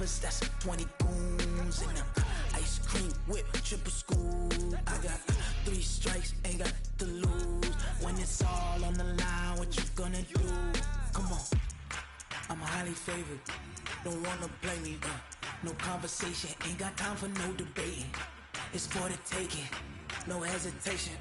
choppers, that's 20 goons in them. Ice cream whip, triple school. I got 3 strikes, ain't got to lose. When it's all on the line, what you gonna do? Come on, I'm highly favored. Don't wanna play me, no conversation, ain't got time for no debating. It's for the taking, no hesitation.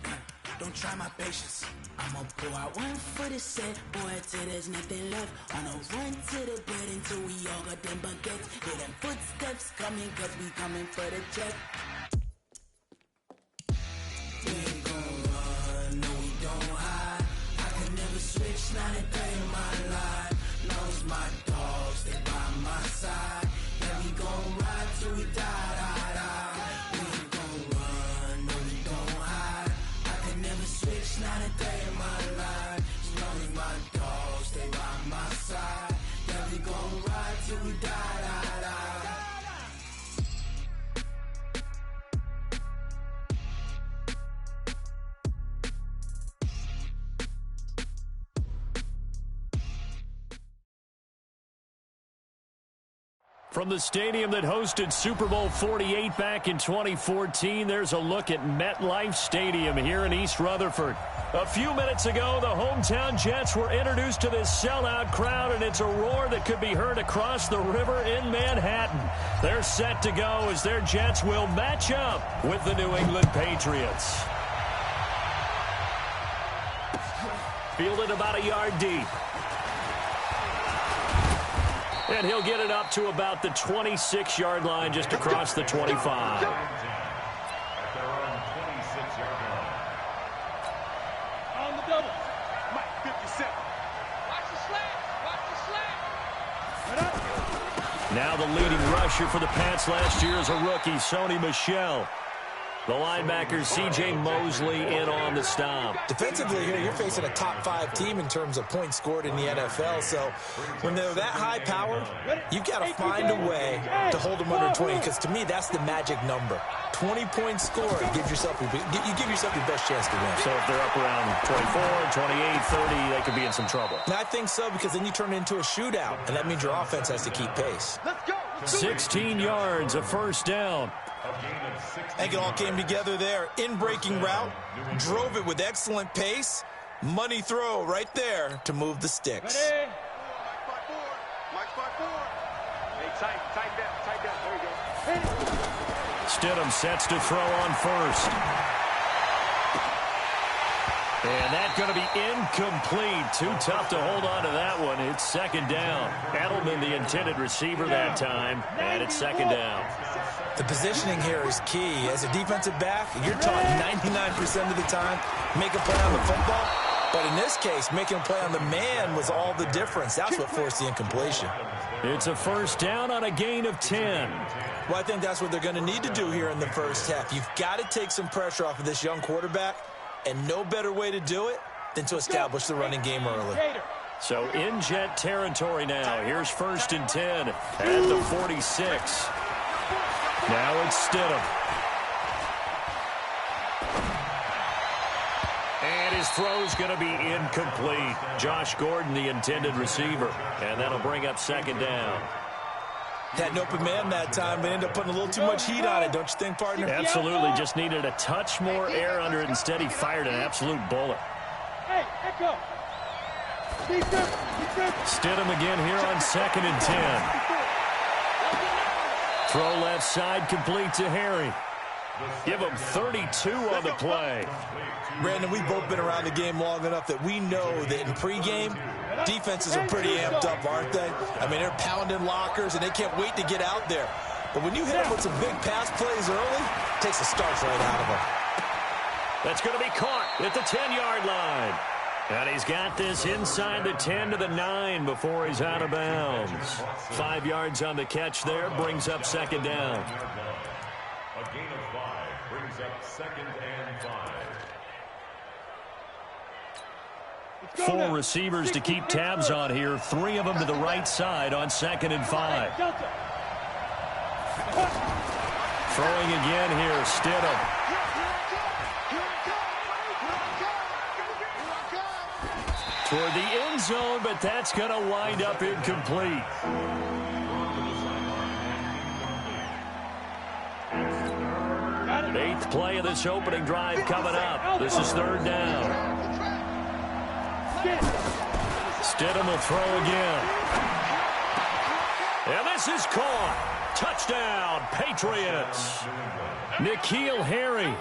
Don't try my patience. I'ma pull out one for the set, boy, till there's nothing left. On a run to the bread until we all got them baguettes. Hear them footsteps coming, cause we coming for the check. We ain't gon' run, no we don't hide. I can never switch, not a day in my life. Knows my dogs, they by my side. Yeah, we gon' ride till we die, die, die. We ain't gon' run, no we don't hide. I can never switch, not a day in my life. As long as my dogs, they by my side. Yeah, we gon' ride till we die, die, die. From the stadium that hosted Super Bowl 48 back in 2014, there's a look at MetLife Stadium here in East Rutherford. A few minutes ago, the hometown Jets were introduced to this sellout crowd, and it's a roar that could be heard across the river in Manhattan. They're set to go as their Jets will match up with the New England Patriots. Fielded about a yard deep. And he'll get it up to about the 26-yard line just across the 25. On the double. Mike, 57. Watch the slant. Watch the slant. Now the leading rusher for the Pats last year is a rookie, Sony Michel. The linebacker, C.J. Mosley, in on the stop. Defensively here, you're facing a top-5 team in terms of points scored in the NFL. So when they're that high-powered, you've got to find a way to hold them under 20, because to me, that's the magic number. 20 points scored, you give yourself your best chance to win. So if they're up around 24, 28, 30, they could be in some trouble. And I think so, because then you turn it into a shootout, and that means your offense has to keep pace. Let's go. 16 yards, a first down. I think it all came together there. In-breaking route, drove it with excellent pace. Money throw right there to move the sticks. Ready? Mike 5-4. Hey, tight down. There you go. Stidham sets to throw on first. And that's going to be incomplete. Too tough to hold on to that one. It's second down. Edelman, the intended receiver that time, and it's second down. The positioning here is key. As a defensive back, you're taught 99% of the time, make a play on the football. But in this case, making a play on the man was all the difference. That's what forced the incompletion. It's a first down on a gain of 10. Well, I think that's what they're going to need to do here in the first half. You've got to take some pressure off of this young quarterback, and no better way to do it than to establish the running game early. So in Jet territory now. Here's first and 10 at the 46. Now it's Stidham. And his throw's going to be incomplete. Josh Gordon, the intended receiver. And that'll bring up second down. Had an open man that time, but ended up putting a little too much heat on it, don't you think, partner? Absolutely. Just needed a touch more air under it. Instead, he fired an absolute bullet. Hey, echo. Stidham again here on second and 10. Throw left side, complete to Harry. Give him 32 on the play. Brandon, we've both been around the game long enough that we know that in pregame, defenses are pretty amped up, aren't they? I mean, they're pounding lockers, and they can't wait to get out there. But when you hit them with some big pass plays early, it takes the starch right out of them. That's going to be caught at the 10-yard line. And he's got this inside the 10 to the 9 before he's out of bounds. 5 yards on the catch there, brings up second down. A gain of 5 brings up second and 5. 4 receivers to keep tabs on here. 3 of them to the right side on second and 5. Throwing again here, Stidham. Toward the end zone, but that's going to wind up incomplete. Fourth play of this opening drive coming up. This is third down. Stidham will throw again. And this is caught. Touchdown, Patriots. N'Keal Harry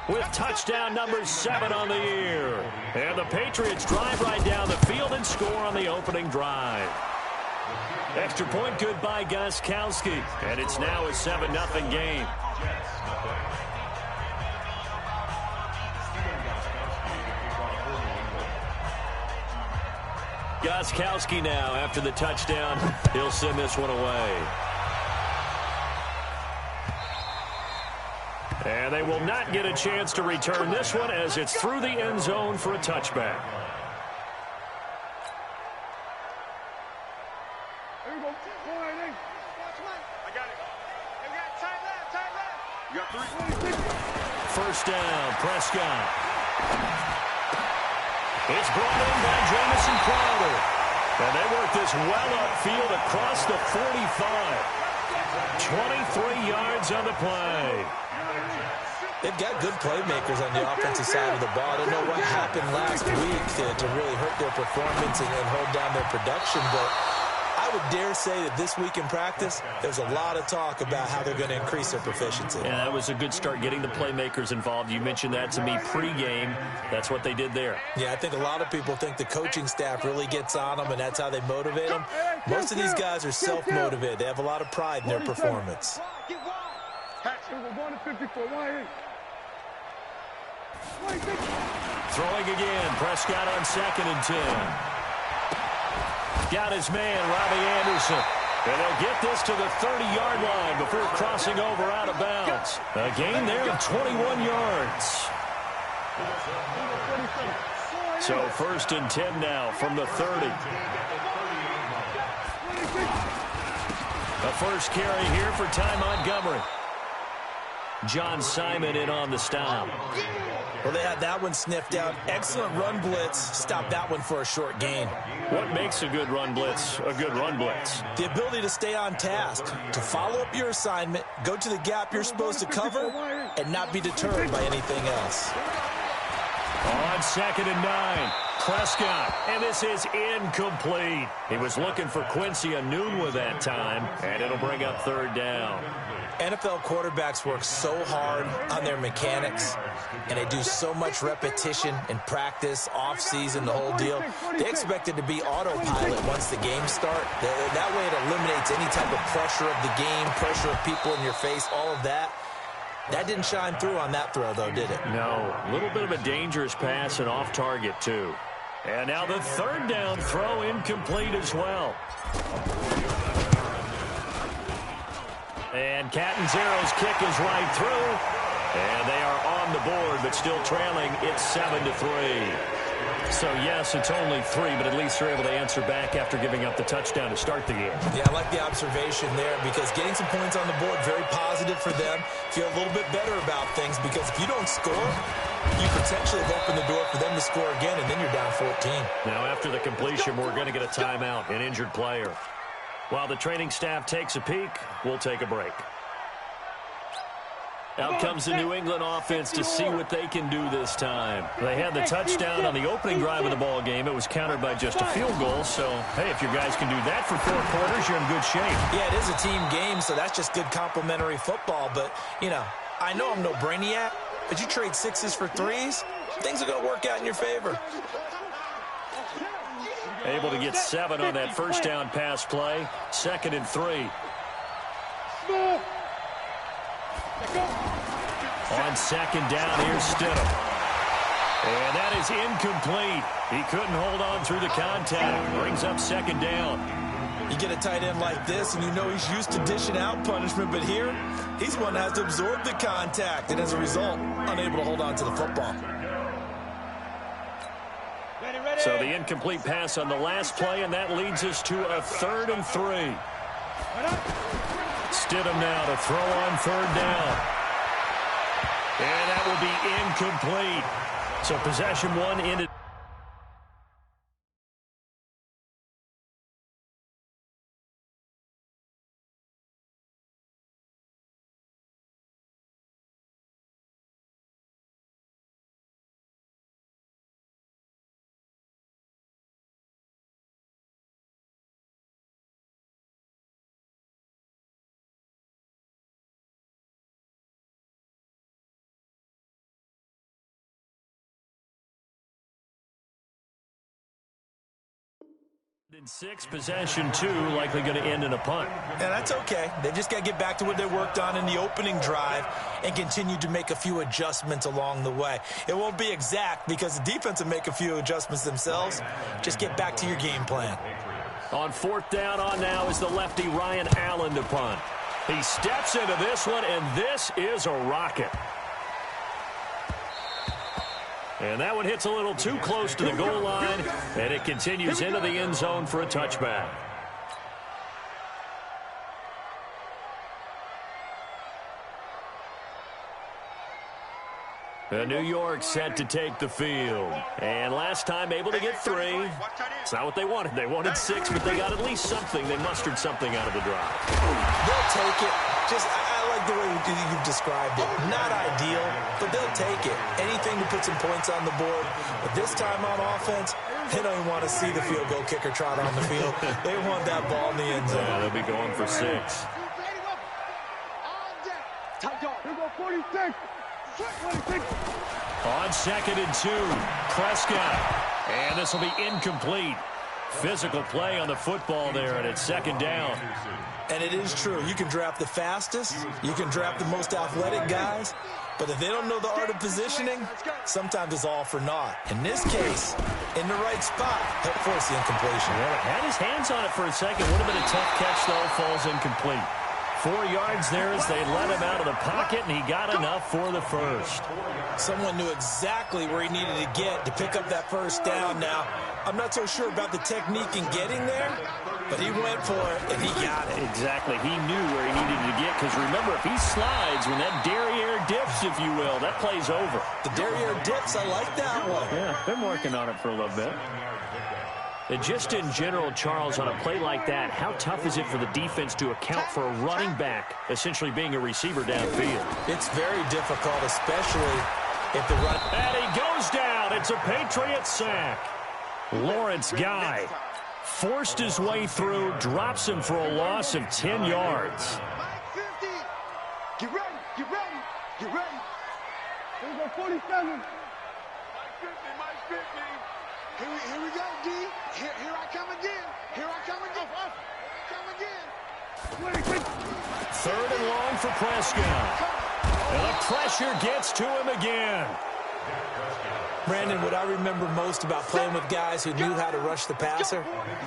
with touchdown number 7 on the year. And the Patriots drive right down the field and score on the opening drive. Extra point good by Gostkowski. And it's now a 7-0 game. Gostkowski now after the touchdown. He'll send this one away. And they will not get a chance to return this one as it's through the end zone for a touchback. First down, Prescott. It's brought in by Jamison Crowder. And they work this well upfield across the 45. 23 yards on the play. They've got good playmakers on the offensive side of the ball. I don't know what happened last week to really hurt their performance and hold down their production, but I would dare say that this week in practice, there's a lot of talk about how they're going to increase their proficiency. Yeah, that was a good start getting the playmakers involved. You mentioned that to me pregame. That's what they did there. Yeah, I think a lot of people think the coaching staff really gets on them, and that's how they motivate them. Most of these guys are self-motivated. They have a lot of pride in their performance. Throwing again, Prescott on 2nd and 10. Got his man, Robbie Anderson. And they'll get this to the 30-yard line before crossing over out of bounds. A gain there of 21 yards. So 1st and 10 now from the 30. A first carry here for Ty Montgomery. John Simon in on the stop. Well, they had that one sniffed out. Excellent run blitz. Stopped that one for a short gain. What makes a good run blitz a good run blitz? The ability to stay on task, to follow up your assignment, go to the gap you're supposed to cover, and not be deterred by anything else. On 2nd and 9, Prescott, and this is incomplete. He was looking for Quincy Enunwa that time, and it'll bring up 3rd down. NFL quarterbacks work so hard on their mechanics, and they do so much repetition in practice, off-season, the whole deal. They expect it to be autopilot once the games start. That way it eliminates any type of pressure of the game, pressure of people in your face, all of that. That didn't shine through on that throw, though, did it? No. A little bit of a dangerous pass and off target, too. And now the 3rd down throw incomplete as well. And Catanzaro's kick is right through. And they are on the board, but still trailing. It's 7-3. So, yes, it's only 3, but at least they're able to answer back after giving up the touchdown to start the game. Yeah, I like the observation there because getting some points on the board, very positive for them. Feel a little bit better about things because if you don't score, you potentially have opened the door for them to score again, and then you're down 14. Now, after the completion, we're going to get a timeout, an injured player. While the training staff takes a peek, we'll take a break. Out comes the New England offense to see what they can do this time. They had the touchdown on the opening drive of the ball game. It was countered by just a field goal. So, hey, if your guys can do that for 4 quarters, you're in good shape. Yeah, it is a team game, so that's just good complementary football. But, you know, I know I'm no brainiac, but you trade 6s for 3s, things are going to work out in your favor. Able to get 7 on that first down pass play. 2nd and 3. On 2nd down, here's Stidham. And that is incomplete. He couldn't hold on through the contact. Brings up 2nd down. You get a tight end like this, and you know he's used to dishing out punishment, but here, he's one that has to absorb the contact, and as a result, unable to hold on to the football. So the incomplete pass on the last play, and that leads us to a 3rd and 3. Stidham now to throw on 3rd down. And that will be incomplete. So possession 1 ended. In 6, possession 2, likely going to end in a punt. Yeah, that's okay. They just got to get back to what they worked on in the opening drive and continue to make a few adjustments along the way. It won't be exact because the defense will make a few adjustments themselves. Just get back to your game plan. On 4th down on now is the lefty Ryan Allen to punt. He steps into this one, and this is a rocket. And that one hits a little too close to the goal line, and it continues into the end zone for a touchback. New York set to take the field. And last time able to get 3. It's not what they wanted. They wanted 6, but they got at least something. They mustered something out of the drive. They'll take it. I like the way you've described it. Not ideal, but they'll take it. Anything to put some points on the board. But this time on offense, they don't even want to see the field goal kicker trot on the field. They want that ball in the end zone. Yeah, they'll be going for 6. On 2nd and 2, Prescott. And this will be incomplete. Physical play on the football there, and it's 2nd down. And it is true. You can draft the fastest. You can draft the most athletic guys. But if they don't know the art of positioning, sometimes it's all for naught. In this case, in the right spot, help force the incompletion. Yeah, had his hands on it for a second. Would have been a tough catch, though. Falls incomplete. 4 yards there as they let him out of the pocket, and he got enough for the first. Someone knew exactly where he needed to get to pick up that first down. Now, I'm not so sure about the technique in getting there, but he went for it, and he got it. Exactly. He knew where he needed to get, because remember, if he slides, when that derriere dips, if you will, that play's over. The derriere dips, I like that one. Yeah, been working on it for a little bit. And just in general, Charles, on a play like that, how tough is it for the defense to account for a running back essentially being a receiver downfield? It's very difficult, especially if the run... And he goes down. It's a Patriot sack. Lawrence Guy forced his way through, drops him for a loss of 10 yards. Get ready, get ready, get ready. Here we go, 47. Mike 50. Here we go, D. Here I come again. Here I come again. 3rd and long for Prescott. And the pressure gets to him again. Brandon, what I remember most about playing with guys who knew how to rush the passer,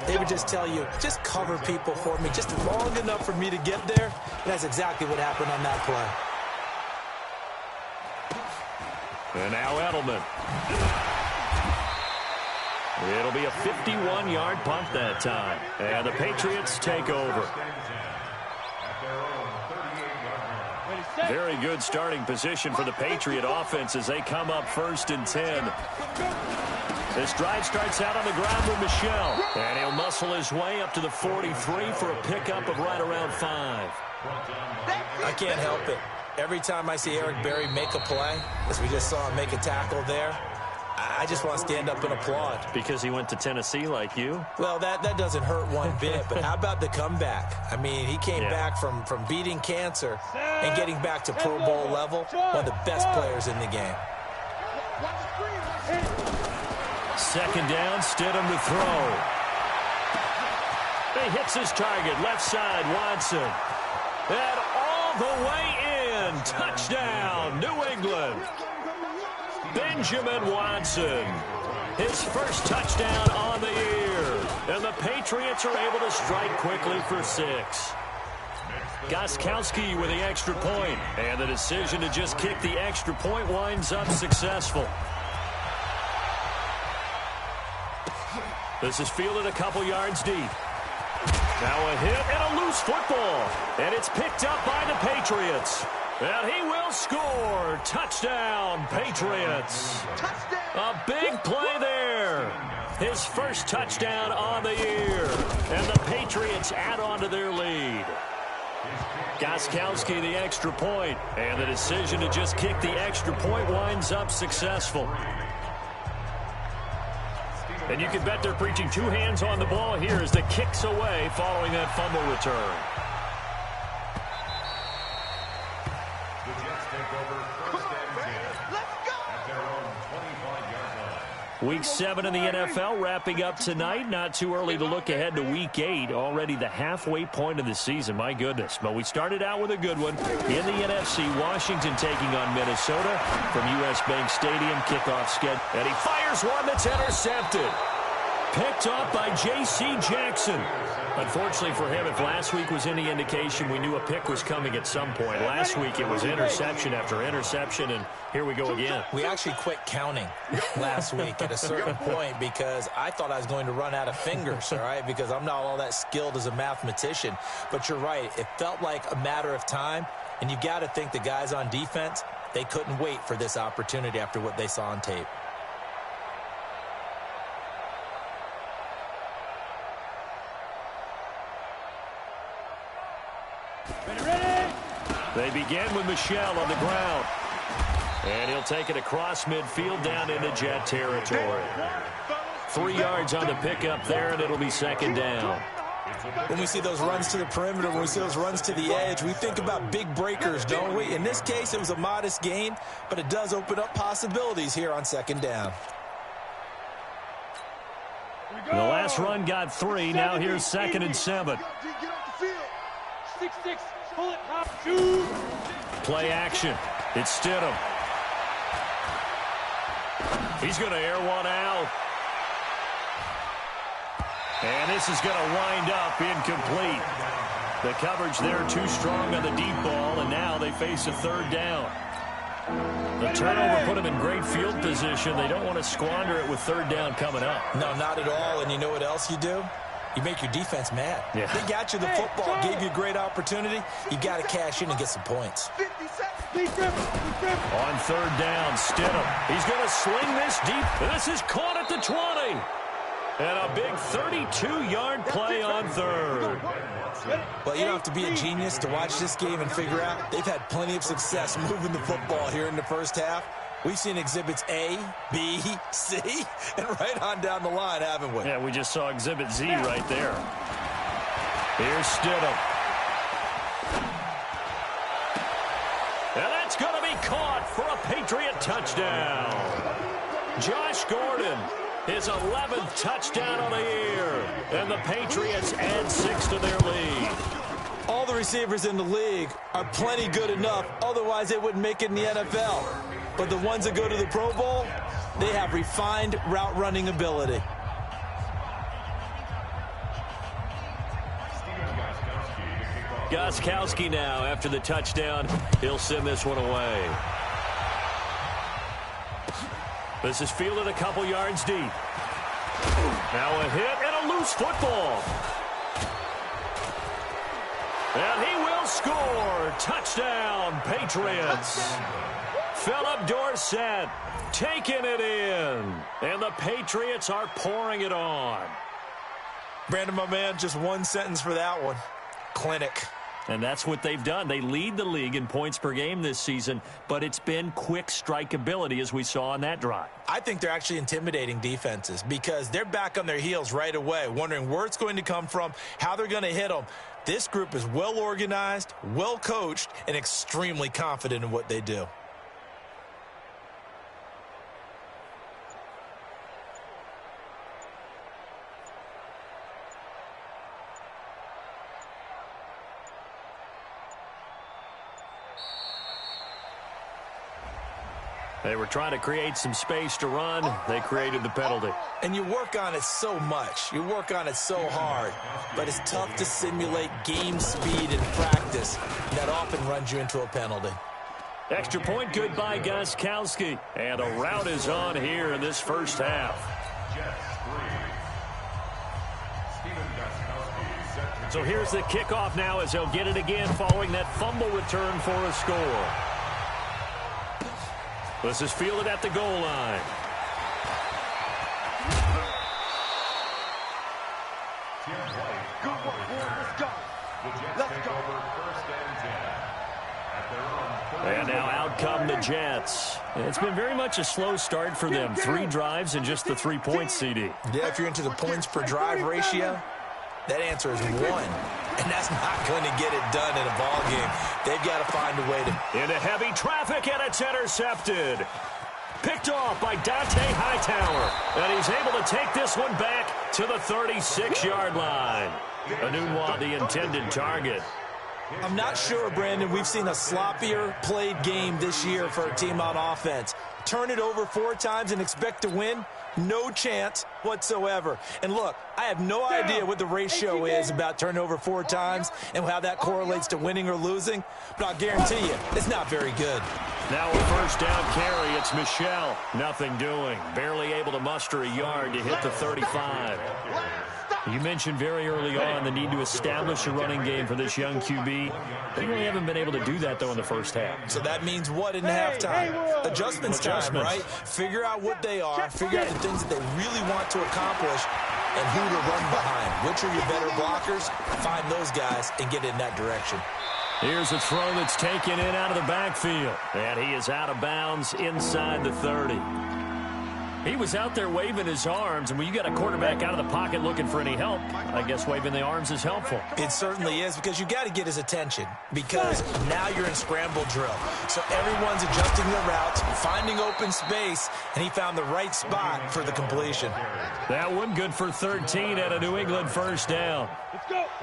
they would just tell you, just cover people for me, just long enough for me to get there. And that's exactly what happened on that play. And now Edelman. It'll be a 51-yard punt that time. And the Patriots take over. Very good starting position for the Patriot offense as they come up 1st and 10. This drive starts out on the ground with Michel. And he'll muscle his way up to the 43 for a pickup of right around 5. I can't help it. Every time I see Eric Berry make a play, as we just saw him make a tackle there, I just want to stand up and applaud. Because he went to Tennessee like you? Well, that doesn't hurt one bit, but how about the comeback? I mean, he came back from beating cancer and getting back to Pro Bowl level, one of the best players in the game. 2nd down, Stidham to throw. He hits his target, left side, Watson. And all the way in, touchdown, New England. Benjamin Watson, his first touchdown on the year. And the Patriots are able to strike quickly for 6. Gostkowski with the extra point. And the decision to just kick the extra point winds up successful. This is fielded a couple yards deep. Now a hit and a loose football. And it's picked up by the Patriots. And he will score. Touchdown, Patriots. A big play there. His first touchdown on the year. And the Patriots add on to their lead. Gostkowski the extra point. And the decision to just kick the extra point winds up successful. And you can bet they're preaching 2 hands on the ball here as the kick's away following that fumble return. Week 7 in the NFL wrapping up tonight. Not too early to look ahead to Week 8. Already the halfway point of the season. My goodness. But we started out with a good one. In the NFC, Washington taking on Minnesota from U.S. Bank Stadium. Kickoff schedule. And he fires one that's intercepted. Picked off by J.C. Jackson. Unfortunately for him, if last week was any indication, we knew a pick was coming at some point. Last week it was interception after interception, and here we go again. We actually quit counting last week at a certain point because I thought I was going to run out of fingers, all right, because I'm not all that skilled as a mathematician. But you're right. It felt like a matter of time, and you got to think the guys on defense, they couldn't wait for this opportunity after what they saw on tape. They begin with Michel on the ground. And he'll take it across midfield down into Jet territory. 3 yards on the pickup there, and it'll be second down. When we see those runs to the perimeter, when we see those runs to the edge, we think about big breakers, don't we? In this case, it was a modest gain, but it does open up possibilities here on second down. The last run got 3. Now here's 2nd and 7. 6-6. Pull it, hop, shoot. Play action. It's Stidham. He's going to air one out. And this is going to wind up incomplete. The coverage there too strong on the deep ball, and now they face a third down. The turnover put them in great field position. They don't want to squander it with third down coming up. No, not at all. And you know what else you do? You make your defense mad. Yeah. They got you the football, gave you a great opportunity. You got to cash in and get some points. On third down, Stidham. He's going to sling this deep. This is caught at the 20. And a big 32-yard play on third. Well, you don't have to be a genius to watch this game and figure out they've had plenty of success moving the football here in the first half. We've seen exhibits A, B, C, and right on down the line, haven't we? Yeah, we just saw exhibit Z right there. Here's Stidham. And that's going to be caught for a Patriot touchdown. Josh Gordon, his 11th touchdown on the year. And the Patriots add 6 to their lead. All the receivers in the league are plenty good enough. Otherwise, they wouldn't make it in the NFL. But the ones that go to the Pro Bowl, they have refined route running ability. Gostkowski now after the touchdown. He'll send this one away. This is fielded a couple yards deep. Now a hit and a loose football. And he will score. Touchdown, Patriots. Philip Dorsett taking it in. And the Patriots are pouring it on. Brandon, my man, just one sentence for that one. Clinic. And that's what they've done. They lead the league in points per game this season, but it's been quick strikeability as we saw on that drive. I think they're actually intimidating defenses because they're back on their heels right away, wondering where it's going to come from, how they're going to hit them. This group is well organized, well coached, and extremely confident in what they do. They were trying to create some space to run. They created the penalty. And you work on it so much. You work on it so hard. But it's tough to simulate game speed in practice. That often runs you into a penalty. Extra point good by Gostkowski. And a rout is on here in this first half. So here's the kickoff now as they'll get it again following that fumble return for a score. This is fielded at the goal line. Good work, boy. Let's go. Let's go. And now out come the Jets. It's been very much a slow start for them. 3 drives and just the 3 points, CD. Yeah, if you're into the points per drive ratio, that answer is 1. And that's not going to get it done in a ball game. They've got to find a way to... Into heavy traffic, and it's intercepted. Picked off by Dante Hightower. And he's able to take this one back to the 36-yard line. Anunwa, the intended target. I'm not sure, Brandon, we've seen a sloppier played game this year for a team on offense. Turn it over 4 times and expect to win? No chance whatsoever. And look, I have no idea what the ratio is about turning over 4 times and how that correlates to winning or losing, but I'll guarantee you, it's not very good. Now a first down carry. It's Michel. Nothing doing. Barely able to muster a yard to hit the 35. You mentioned very early on the need to establish a running game for this young QB. They really haven't been able to do that, though, in the first half. So that means what in halftime? Adjustments time, right? Figure out what they are, figure out the things that they really want to accomplish, and who to run behind. Which are your better blockers? Find those guys and get in that direction. Here's a throw that's taken in out of the backfield. And he is out of bounds inside the 30. He was out there waving his arms, and when you got a quarterback out of the pocket looking for any help, I guess waving the arms is helpful. It certainly is, because you got to get his attention, because now you're in scramble drill. So everyone's adjusting their routes, finding open space, and he found the right spot for the completion. That one good for 13 at a New England first down.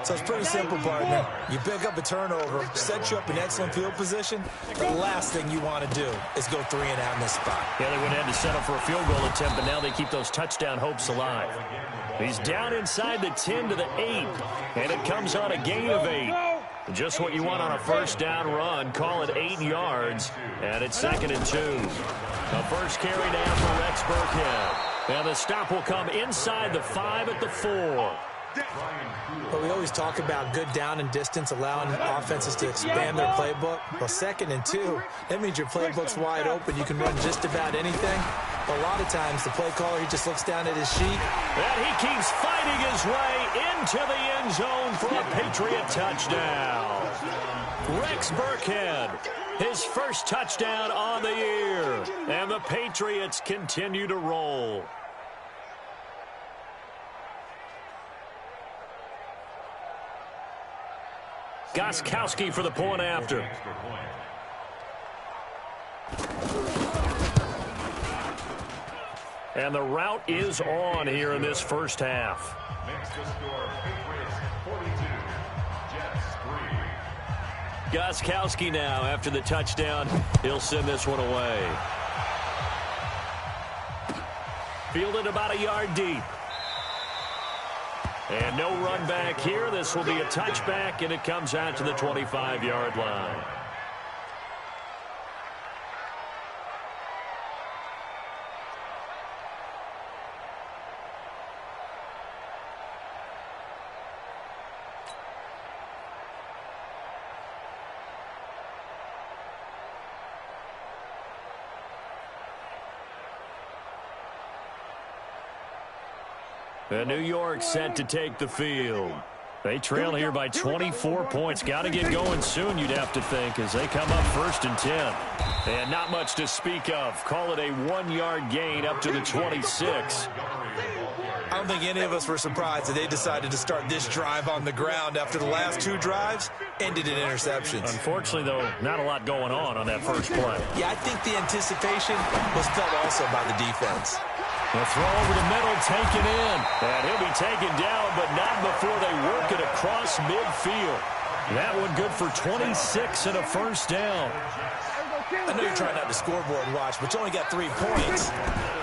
So it's pretty simple, partner. You pick up a turnover, set you up in excellent field position. The last thing you want to do is go 3 and out in this spot. Yeah, they would have had to settle for a field goal attempt, but now they keep those touchdown hopes alive. He's down inside the 10 to the 8, and it comes on a gain of 8. Just what you want on a first down run. Call it 8 yards, and it's 2nd and 2. A first carry down for Rex Burkhead. And the stop will come inside the 5 at the 4. But we always talk about good down and distance, allowing offenses to expand their playbook. Well, 2nd and 2, that means your playbook's wide open. You can run just about anything. But a lot of times, the play caller, he just looks down at his sheet. And he keeps fighting his way into the end zone for a Patriot touchdown. Rex Burkhead, his first touchdown on the year. And the Patriots continue to roll. Gostkowski for the point after. And the route is on here in this first half. Makes the score Patriots 42, Jets 3. Gostkowski now after the touchdown. He'll send this one away. Fielded about a yard deep. And no run back here. This will be a touchback, and it comes out to the 25-yard line. New York set to take the field. They trail here by 24 points. Got to get going soon, you'd have to think, as they come up 1st and 10. And not much to speak of. Call it a 1-yard gain up to the 26. I don't think any of us were surprised that they decided to start this drive on the ground after the last 2 drives ended in interceptions. Unfortunately, though, not a lot going on that first play. Yeah, I think the anticipation was felt also by the defense. The throw over the middle taken in. And he'll be taken down, but not before they work it across midfield. That one good for 26 and a first down. I know you're trying not to scoreboard watch, but you only got 3 points.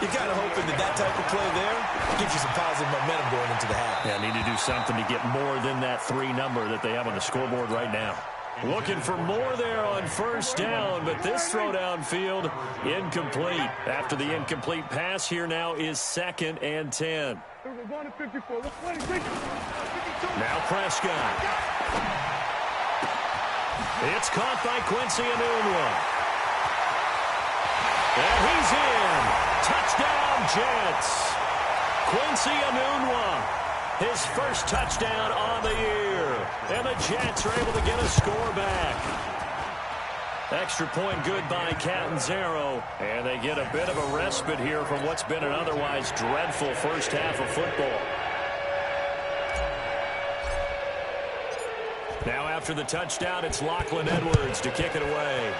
You're kind of hoping that type of play there gives you some positive momentum going into the half. Yeah, need to do something to get more than that 3 number that they have on the scoreboard right now. Looking for more there on first down, but this throw downfield incomplete. After the incomplete pass, here now is 2nd and 10. Now Prescott. It's caught by Quincy Enunwa. And he's in. Touchdown, Jets. Quincy Enunwa. His first touchdown on the year. And the Jets are able to get a score back. Extra point good by Catanzaro. And they get a bit of a respite here from what's been an otherwise dreadful first half of football. Now after the touchdown, it's Lachlan Edwards to kick it away.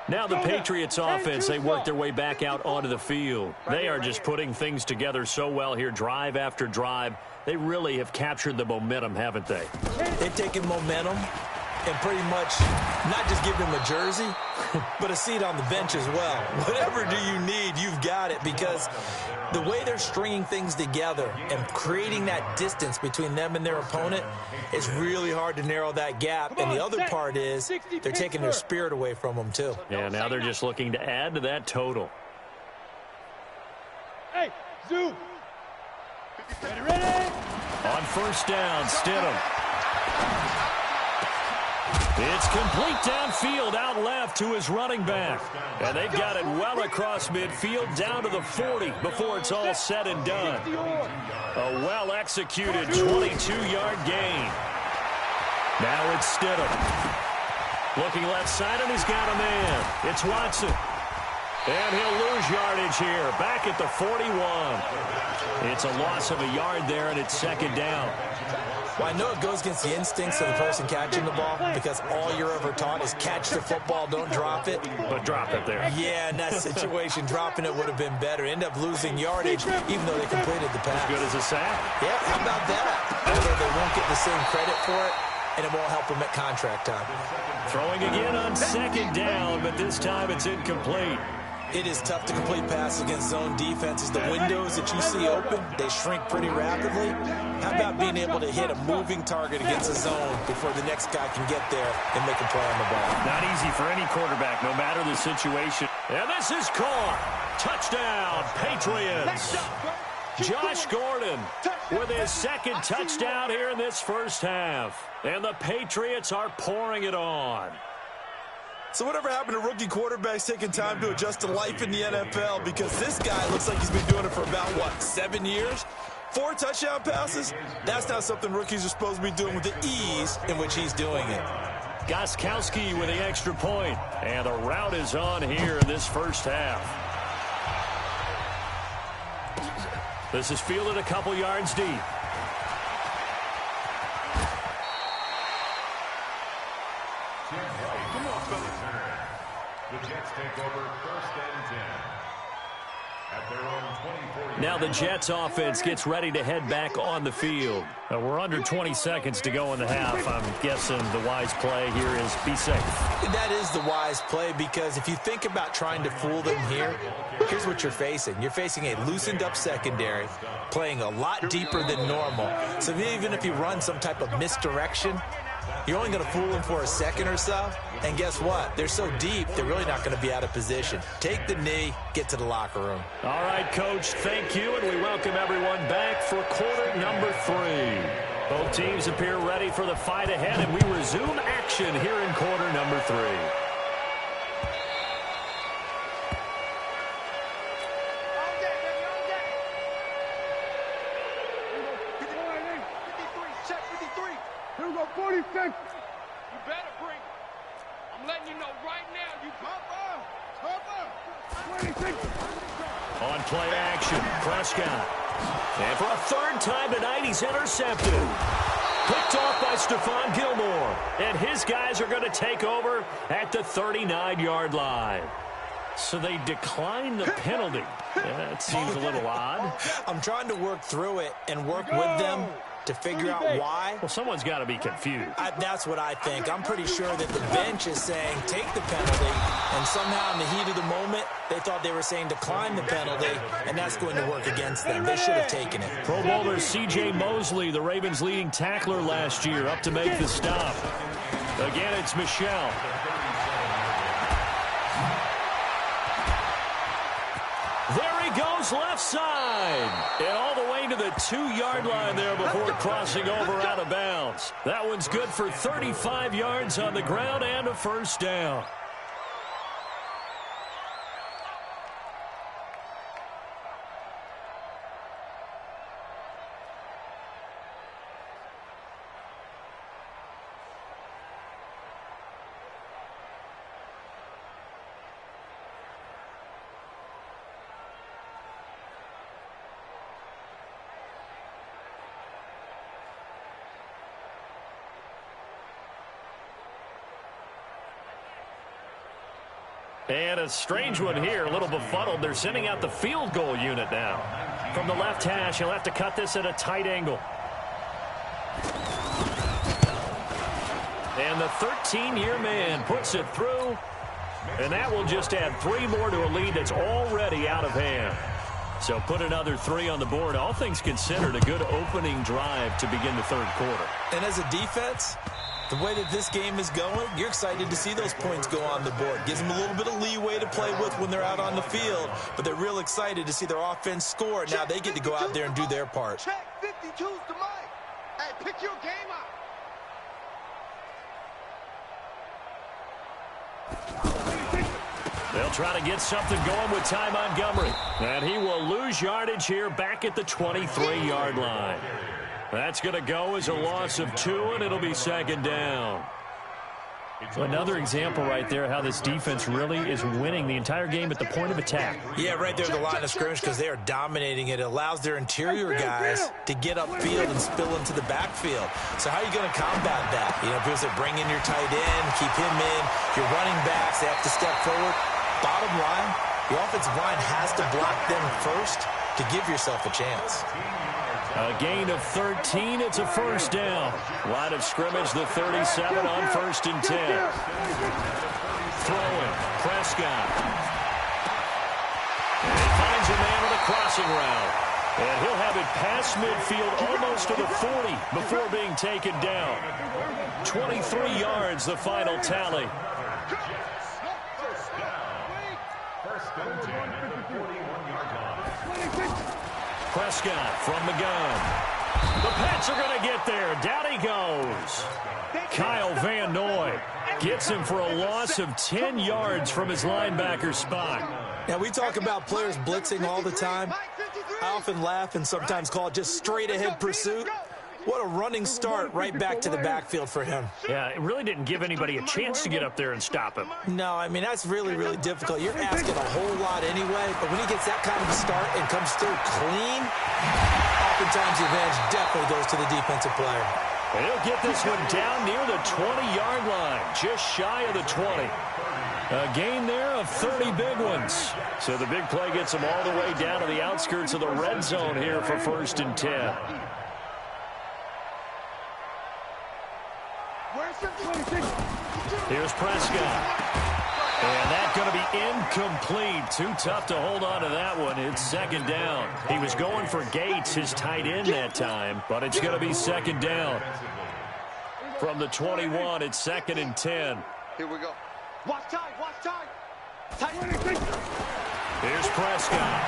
Now the Patriots offense, they work their way back out onto the field. They are just putting things together so well here, drive after drive. They really have captured the momentum, haven't they? They've taken momentum and pretty much not just give him a jersey, but a seat on the bench as well. Whatever do you need, you've got it, because the way they're stringing things together and creating that distance between them and their opponent is really hard to narrow that gap. And the other part is they're taking their spirit away from them, too. Yeah, now they're just looking to add to that total. Hey, Zoo. Ready? On first down, Stidham. It's complete downfield, out left to his running back. And they've got it well across midfield, down to the 40 before it's all said and done. A well-executed 22-yard gain. Now it's Stidham. Looking left side, and he's got a man. It's Watson. And he'll lose yardage here, back at the 41. It's a loss of a yard there, and it's second down. Well, I know it goes against the instincts of the person catching the ball, because all you're ever taught is catch the football, don't drop it. But drop it there. Yeah, in that situation, dropping it would have been better. End up losing yardage, even though they completed the pass. As good as a sack. Yeah, how about that? Although they won't get the same credit for it, and it won't help them at contract time. Throwing again on second down, but this time it's incomplete. It is tough to complete passes against zone defenses. The windows that you see open, they shrink pretty rapidly. How about being able to hit a moving target against a zone before the next guy can get there and make a play on the ball? Not easy for any quarterback, no matter the situation. And this is caught. Touchdown, Patriots. Josh Gordon with his second touchdown here in this first half. And the Patriots are pouring it on. So whatever happened to rookie quarterbacks taking time to adjust to life in the NFL? Because this guy looks like he's been doing it for about, 7 years? 4 touchdown passes? That's not something rookies are supposed to be doing with the ease in which he's doing it. Gostkowski with the extra point. And the route is on here in this first half. This is fielded a couple yards deep. The Jets take over first and 10. At their own 24. Now the Jets offense gets ready to head back on the field. We're under 20 seconds to go in the half. I'm guessing the wise play here is be safe. That is the wise play, because if you think about trying to fool them here, here's what you're facing. You're facing a loosened up secondary, playing a lot deeper than normal. So even if you run some type of misdirection, you're only going to fool them for a second or so. And guess what? They're so deep, they're really not going to be out of position. Take the knee, get to the locker room. All right, Coach, thank you, and we welcome everyone back for quarter number 3. Both teams appear ready for the fight ahead, and we resume action here in quarter number 3. Here we go, 46. You better bring. I'm letting you know right now, you pop up. 26. On play action, Prescott. And for a third time tonight, he's intercepted. Picked off by Stephon Gilmore. And his guys are going to take over at the 39-yard line. So they decline the penalty. Yeah, that seems a little odd. I'm trying to work through it and work with them to figure out why. Well, someone's got to be confused. That's what I think. I'm pretty sure that the bench is saying take the penalty, and somehow in the heat of the moment, they thought they were saying decline the penalty, and that's going to work against them. They should have taken it. Pro Bowler C.J. Mosley, the Ravens' leading tackler last year, up to make the stop. Again, it's Michel. There he goes, left side. And all the way to the 2-yard line there before crossing over out of bounds. That one's good for 35 yards on the ground and a first down. And a strange one here, a little befuddled. They're sending out the field goal unit now. From the left hash, he'll have to cut this at a tight angle. And the 13-year man puts it through. And that will just add 3 more to a lead that's already out of hand. So put another 3 on the board. All things considered, a good opening drive to begin the third quarter. And as a defense, the way that this game is going, you're excited to see those points go on the board. Gives them a little bit of leeway to play with when they're out on the field, but they're real excited to see their offense score. Now they get to go out there and do their part. Check 52's the mic. Hey, pick your game up. They'll try to get something going with Ty Montgomery. And he will lose yardage here back at the 23-yard line. That's going to go as a loss of 2, and it'll be second down. Another example right there how this defense really is winning the entire game at the point of attack. Yeah, right there at the line of scrimmage because they are dominating it. It allows their interior guys to get upfield and spill into the backfield. So how are you going to combat that? You know, people say bring in your tight end, keep him in. Your running backs, they have to step forward. Bottom line, the offensive line has to block them first to give yourself a chance. A gain of 13. It's a first down. Line of scrimmage, the 37 on 1st and 10. Throwing. Prescott. And he finds a man on a crossing route. And he'll have it past midfield almost to the 40 before being taken down. 23 yards, the final tally. Prescott from the gun. The Pats are going to get there. Down he goes. Kyle Van Noy gets him for a loss of 10 yards from his linebacker spot. Now, we talk about players blitzing all the time. I often laugh and sometimes call it just straight-ahead pursuit. What a running start right back to the backfield for him. Yeah, it really didn't give anybody a chance to get up there and stop him. No, I mean, that's really, really difficult. You're asking a whole lot anyway, but when he gets that kind of a start and comes through clean, oftentimes the advantage definitely goes to the defensive player. And he'll get this one down near the 20-yard line, just shy of the 20. A gain there of 30 big ones. So the big play gets them all the way down to the outskirts of the red zone here for 1st and 10. Here's Prescott. And that's going to be incomplete. Too tough to hold on to that one. It's second down. He was going for Gates, his tight end that time, but it's going to be second down. From the 21, it's 2nd and 10. Here we go. Watch time, watch time. Here's Prescott.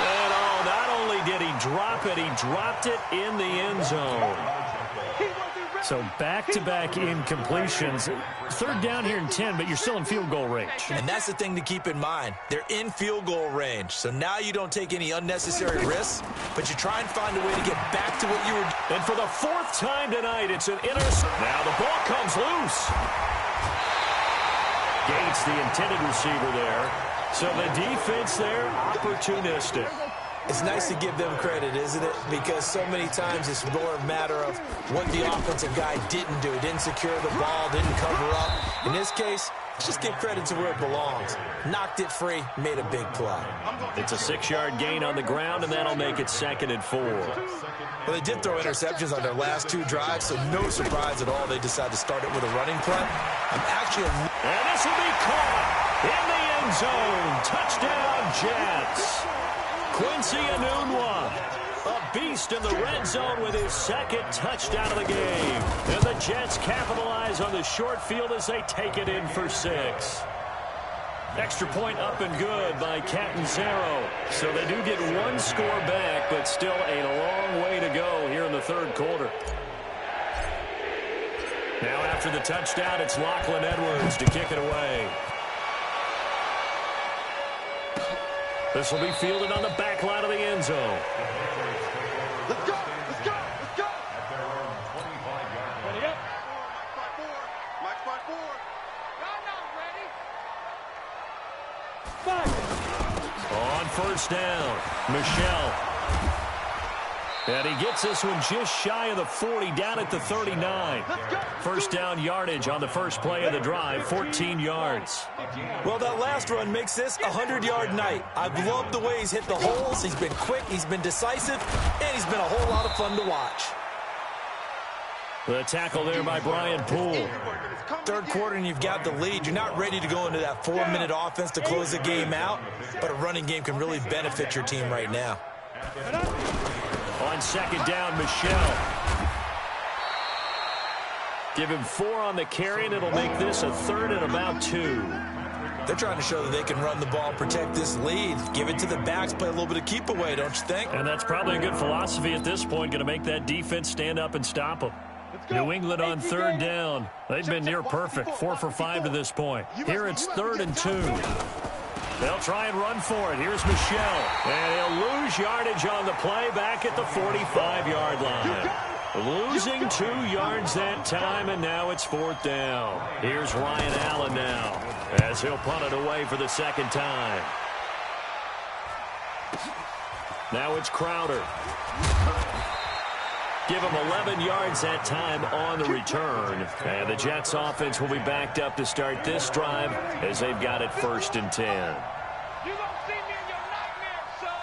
And oh, not only did he drop it, he dropped it in the end zone. So back-to-back incompletions. 3rd down here in 10, but you're still in field goal range. And that's the thing to keep in mind. They're in field goal range. So now you don't take any unnecessary risks, but you try and find a way to get back to what you were. And for the 4th time tonight, it's an interception. Now the ball comes loose. Gates, the intended receiver there. So the defense there, opportunistic. It's nice to give them credit, isn't it? Because so many times it's more a matter of what the offensive guy didn't do. He didn't secure the ball, didn't cover up. In this case, just give credit to where it belongs. Knocked it free, made a big play. It's a 6-yard gain on the ground, and that'll make it 2nd and 4. Well, they did throw interceptions on their last 2 drives, so no surprise at all they decided to start it with a running play. And this will be caught in the end zone. Touchdown, Jets. Quincy Enunwa, a beast in the red zone with his 2nd touchdown of the game. And the Jets capitalize on the short field as they take it in for 6. Extra point up and good by Catanzaro. So they do get 1 score back, but still a long way to go here in the 3rd quarter. Now after the touchdown, it's Lachlan Edwards to kick it away. This will be fielded on the back line of the end zone. Let's go, let's go, let's go. At their own 25-yard line. Mike's by 4. On 1st down, Michelle. And he gets this one just shy of the 40, down at the 39. First down yardage on the first play of the drive, 14 yards. Well, that last run makes this a 100-yard night. I've loved the way he's hit the holes. He's been quick, he's been decisive, and he's been a whole lot of fun to watch. The tackle there by Brian Poole. Third quarter and you've got the lead. You're not ready to go into that 4-minute offense to close the game out, but a running game can really benefit your team right now. On second down, Michel. Give him 4 on the carry, and it'll make this a third and about 2. They're trying to show that they can run the ball, protect this lead. Give it to the backs, play a little bit of keep away, don't you think? And that's probably a good philosophy at this point, going to make that defense stand up and stop them. New England on third down. They've been near perfect, 4 for 5 to this point. Here it's 3rd and 2. They'll try and run for it. Here's Michel. And he'll lose yardage on the play back at the 45-yard line. Losing 2 yards that time, and now it's 4th down. Here's Ryan Allen now, as he'll punt it away for the second time. Now it's Crowder. Give him 11 yards that time on the return. And the Jets offense will be backed up to start this drive as they've got it 1st and 10. You gonna see me in your nightmares, son.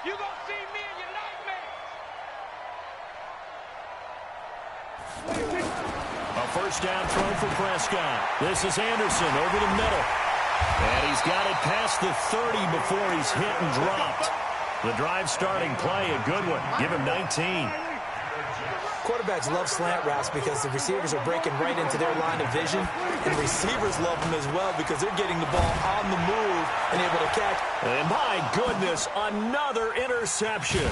You gonna see me in your nightmares. A first down throw for Prescott. This is Anderson over the middle. And he's got it past the 30 before he's hit and dropped. The drive starting play, a good one. Give him 19. Quarterbacks love slant routes because the receivers are breaking right into their line of vision, and receivers love them as well because they're getting the ball on the move and able to catch. And my goodness, another interception.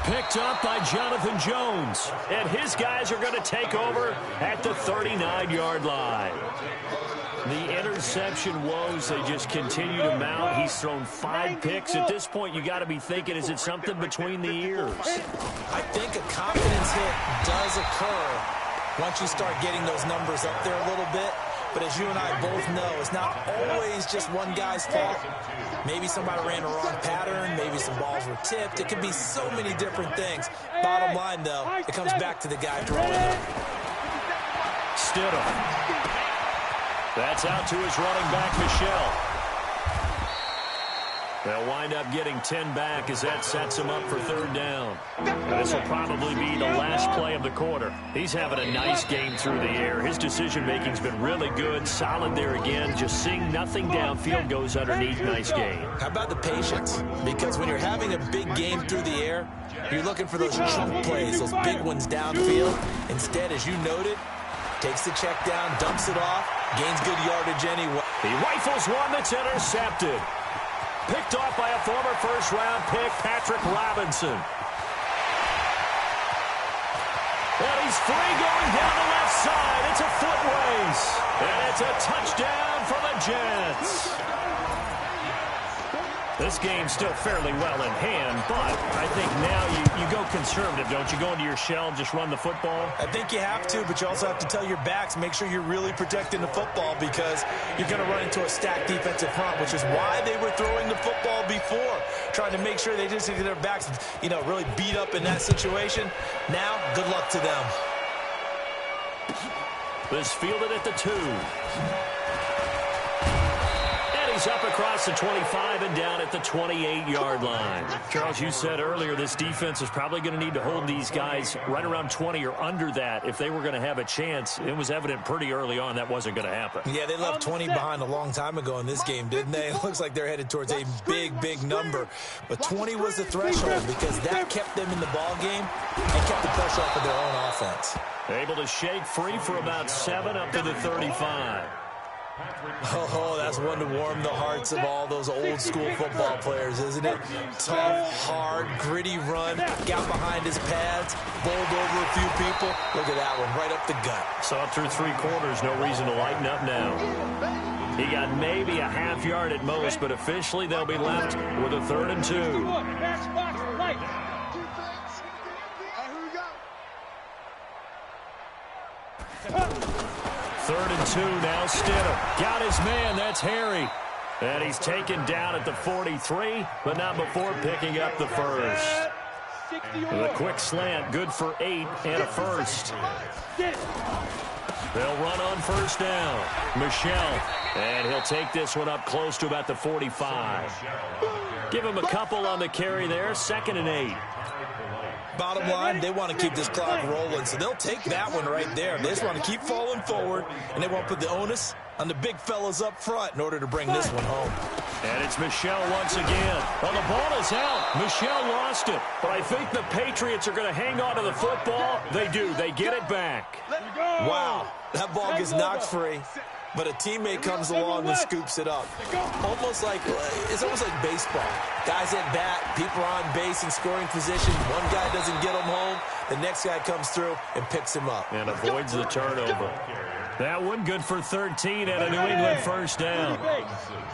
Picked up by Jonathan Jones. And his guys are going to take over at the 39-yard line. The interception woes, they just continue to mount. He's thrown 5 picks. At this point, you got to be thinking, is it something between the ears? I think a confidence hit does occur once you start getting those numbers up there a little bit. But as you and I both know, it's not always just one guy's fault. Maybe somebody ran a wrong pattern. Maybe some balls were tipped. It could be so many different things. Bottom line, though, it comes back to the guy throwing it. Stidham. That's out to his running back, Michel. They'll wind up getting 10 back as that sets him up for 3rd down. This will probably be the last play of the quarter. He's having a nice game through the air. His decision-making's been really good, solid there again. Just seeing nothing downfield, goes underneath. Nice game. How about the patience? Because when you're having a big game through the air, you're looking for those chunk plays, those big ones downfield. Instead, as you noted, takes the check down, dumps it off, gains good yardage anyway. He rifles one that's intercepted. Picked off by a former first-round pick, Patrick Robinson. And he's free going down the left side. It's a foot race. And it's a touchdown for the Jets. This game's still fairly well in hand, but I think now you go conservative, don't you? Go into your shell and just run the football? I think you have to, but you also have to tell your backs, make sure you're really protecting the football because you're going to run into a stacked defensive front, which is why they were throwing the football before, trying to make sure they just get their backs, really beat up in that situation. Now, good luck to them. This fielded at the 2. He's up across the 25 and down at the 28-yard line. Charles, you said earlier this defense is probably going to need to hold these guys right around 20 or under that if they were going to have a chance. It was evident pretty early on that wasn't going to happen. Yeah, they left 20 behind a long time ago in this game, didn't they? It looks like they're headed towards a big, big number. But 20 was the threshold because that kept them in the ball game and kept the pressure off of their own offense. Able to shake free for about 7 up to the 35. Oh, that's one to warm the hearts of all those old school football players, isn't it? Tough, hard, gritty run, got behind his pads, bowled over a few people. Look at that one, right up the gut. Saw it through 3 quarters, no reason to lighten up now. He got maybe a half yard at most, but officially they'll be left with a 3rd and 2. Third and 2 now, Stidham. Got his man, that's Harry. And he's taken down at the 43, but not before picking up the first. The quick slant, good for 8 and a first. They'll run on first down. Michel, and he'll take this one up close to about the 45. Give him a couple on the carry there, 2nd and 8. Bottom line, they want to keep this clock rolling, so they'll take that one right there. They just want to keep falling forward, and they want to put the onus on the big fellas up front in order to bring this one home. And it's Michel once again. Well, the ball is out. Michel lost it. But I think the Patriots are going to hang on to the football. They do. They get it back. Wow. That ball gets knocked free, but a teammate comes along and scoops it up. It's almost like baseball. Guys at bat, people are on base in scoring position. One guy doesn't get him home. The next guy comes through and picks him up. And avoids the turnover. That one good for 13 and a New England first down.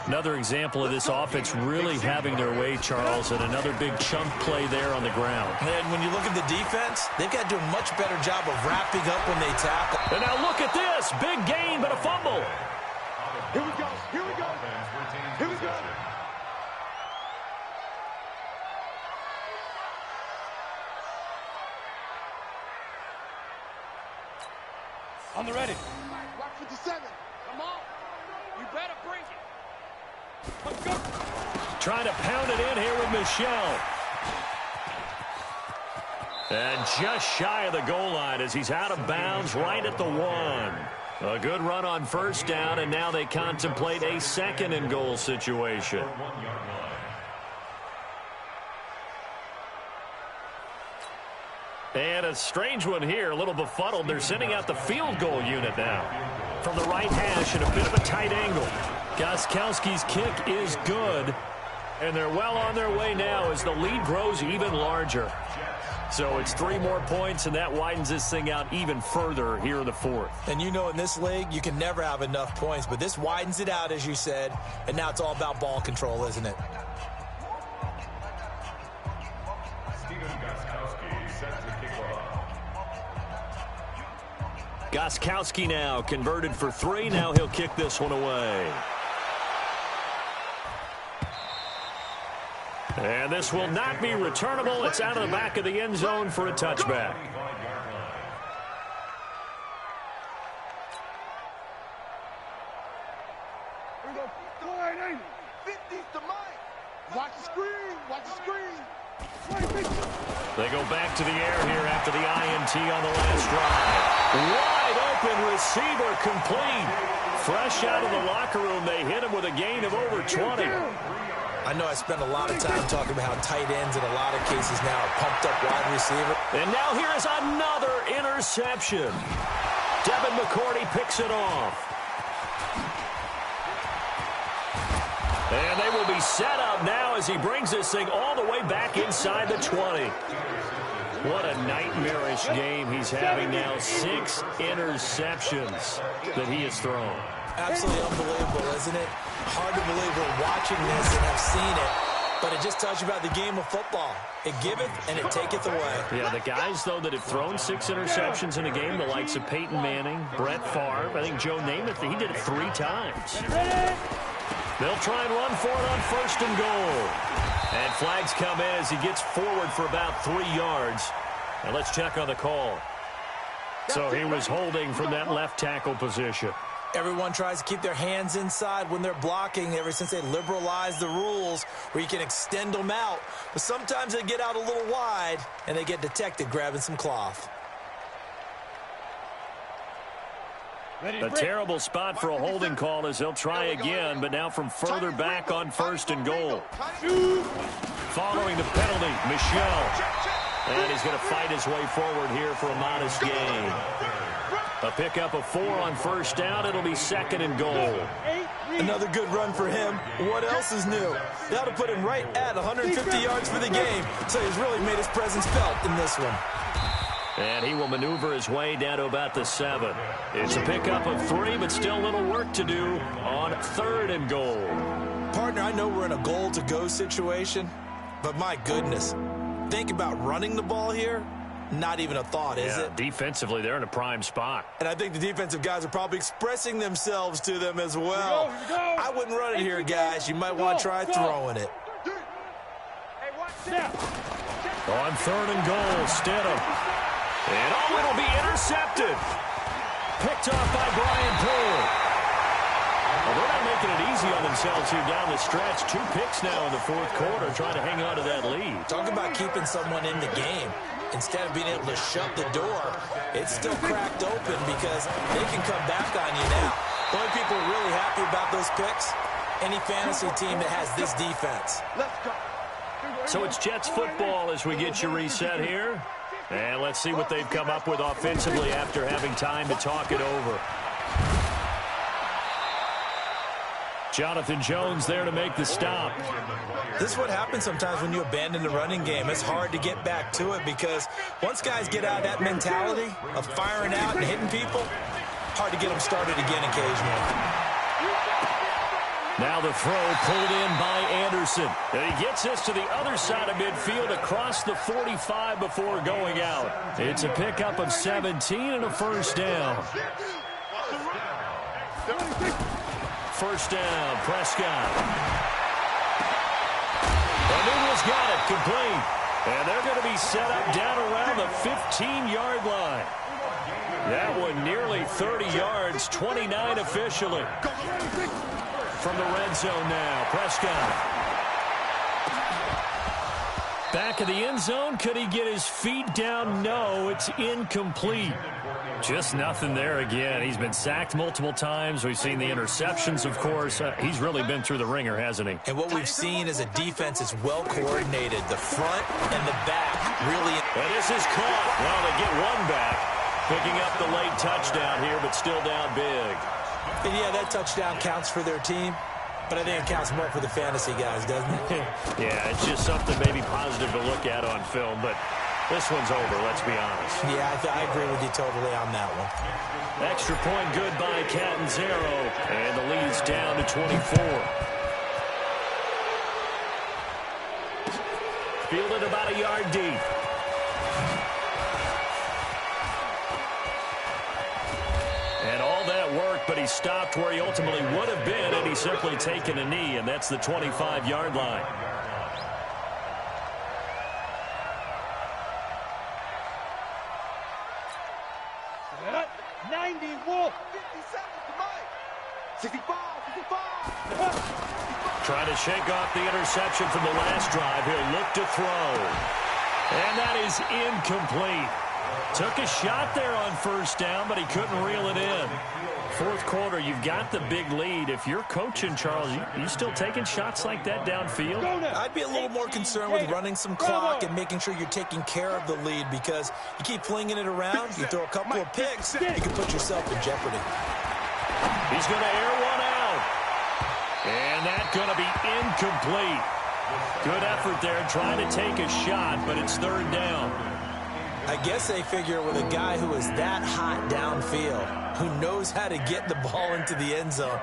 Another example of this offense really having their way, Charles, and another big chunk play there on the ground. And when you look at the defense, they've got to do a much better job of wrapping up when they tackle. And now look at this. Big gain, but a fumble. Here we go. Here we go. Here we go. On the ready. Watch 57. Come on. You better bring it. Let's go. Trying to pound it in here with Michel. And just shy of the goal line as he's out of bounds right at the 1. A good run on first down, and now they contemplate a 2nd and goal situation. And a strange one here, a little befuddled. They're sending out the field goal unit now. From the right hash at a bit of a tight angle. Gostkowski's kick is good. And they're well on their way now as the lead grows even larger. So it's 3 more points, and that widens this thing out even further here in the 4th. And you know in this league, you can never have enough points, but this widens it out, as you said, and now it's all about ball control, isn't it? Gostkowski now converted for 3. Now he'll kick this one away. And this will not be returnable. It's out of the back of the end zone for a touchback. Here we go. 50's to Mike. Watch the screen. Watch the screen. They go back to the air here after the INT on the last drive. Wide open receiver complete. Fresh out of the locker room, they hit him with a gain of over 20. I know I spent a lot of time talking about how tight ends in a lot of cases now are pumped up wide receiver. And now here is another interception. Devin McCourty picks it off. And they will be set up now as he brings this thing all the way back inside the 20. What a nightmarish game he's having now. 6 interceptions that he has thrown. Absolutely unbelievable, isn't it? Hard to believe we're watching this and have seen it, but it just tells you about the game of football. It giveth and it taketh away. Yeah, the guys, though, that have thrown 6 interceptions in a game, the likes of Peyton Manning, Brett Favre, I think Joe Namath, he did it 3 times. They'll try and run for it on first and goal. And flags come in as he gets forward for about 3 yards. And let's check on the call. So he was holding from that left tackle position. Everyone tries to keep their hands inside when they're blocking ever since they liberalized the rules where you can extend them out. But sometimes they get out a little wide and they get detected grabbing some cloth. A terrible spot for a holding call as they'll try again, but now from further back on first and goal. Following the penalty, Michel. And he's going to fight his way forward here for a modest gain. A pickup of 4 on first down. It'll be 2nd and goal. Another good run for him. What else is new? That'll put him right at 150 yards for the game. So he's really made his presence felt in this one. And he will maneuver his way down to about the 7. It's a pickup of 3, but still a little work to do on 3rd and goal. Partner, I know we're in a goal-to-go situation, but my goodness, think about running the ball here. Not even a thought, is it? Defensively, they're in a prime spot. And I think the defensive guys are probably expressing themselves to them as well. Here we go. I wouldn't run it here, guys. You might want to try throwing it. Hey, watch that. On 3rd and goal, Stidham. And it'll be intercepted. Picked off by Brian Poole. Well, they're not making it easy on themselves here down the stretch. 2 picks now in the 4th quarter, trying to hang on to that lead. Talk about keeping someone in the game. Instead of being able to shut the door, it's still cracked open because they can come back on you now. The only people who are really happy about those picks, any fantasy team that has this defense. Let's go. So it's Jets football as we get you reset here. And let's see what they've come up with offensively after having time to talk it over. Jonathan Jones there to make the stop. This is what happens sometimes when you abandon the running game. It's hard to get back to it because once guys get out of that mentality of firing out and hitting people, hard to get them started again occasionally. Now the throw pulled in by Anderson. And he gets us to the other side of midfield across the 45 before going out. It's a pickup of 17 and a first down. First down, Prescott. O'Neill's got it, complete. And they're going to be set up down around the 15-yard line. That one nearly 30 yards, 29 officially. From the red zone now, Prescott. Back of the end zone, could he get his feet down? No, it's incomplete. Just nothing there again. He's been sacked multiple times. We've seen the interceptions, of course. He's really been through the ringer, hasn't he? And what we've seen is a defense that's well coordinated. The front and the back really. And this is caught. Well, they get one back. Picking up the late touchdown here, but still down big. And yeah, that touchdown counts for their team. But I think it counts more for the fantasy guys, doesn't it? Yeah, it's just something maybe positive to look at on film, but this one's over, let's be honest. Yeah, I agree with you totally on that one. Extra point good by Catanzaro, and the lead's down to 24. Fielded about a yard deep. And all that work, but he stopped where he ultimately would have been, and he's simply taken a knee, and that's the 25-yard line. Trying to shake off the interception from the last drive. He'll look to throw. And that is incomplete. Took a shot there on first down, but he couldn't reel it in. 4th quarter, you've got the big lead. If you're coaching, Charles, you still taking shots like that downfield? I'd be a little more concerned with running some clock and making sure you're taking care of the lead because you keep flinging it around, you throw a couple of picks, you can put yourself in jeopardy. He's going to air one out. And that's going to be incomplete. Good effort there trying to take a shot, but it's 3rd down. I guess they figure with a guy who is that hot downfield, who knows how to get the ball into the end zone,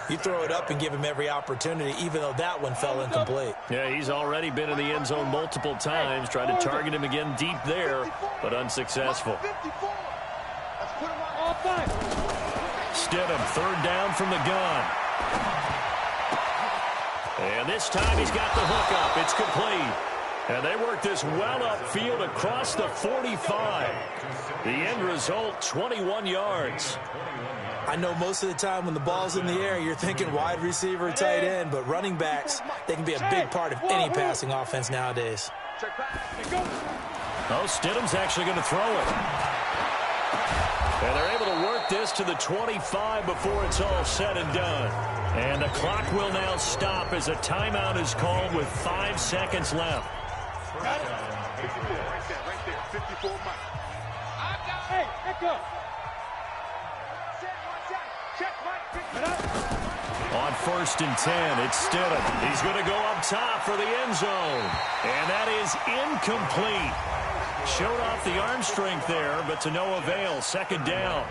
you throw it up and give him every opportunity, even though that one fell incomplete. Yeah, he's already been in the end zone multiple times, tried to target him again deep there, but unsuccessful. Stidham, 3rd down from the gun. And this time he's got the hook up. It's complete. And they work this well upfield across the 45. The end result, 21 yards. I know most of the time when the ball's in the air, you're thinking wide receiver, tight end, but running backs, they can be a big part of any passing offense nowadays. Oh, Stidham's actually going to throw it. And they're able to work this to the 25 before it's all said and done. And the clock will now stop as a timeout is called with 5 seconds left. Got it? 54, right there, 54 miles. Hey, echo. On 1st and 10, it's Stidham. He's going to go up top for the end zone. And that is incomplete. Showed off the arm strength there, but to no avail. 2nd down.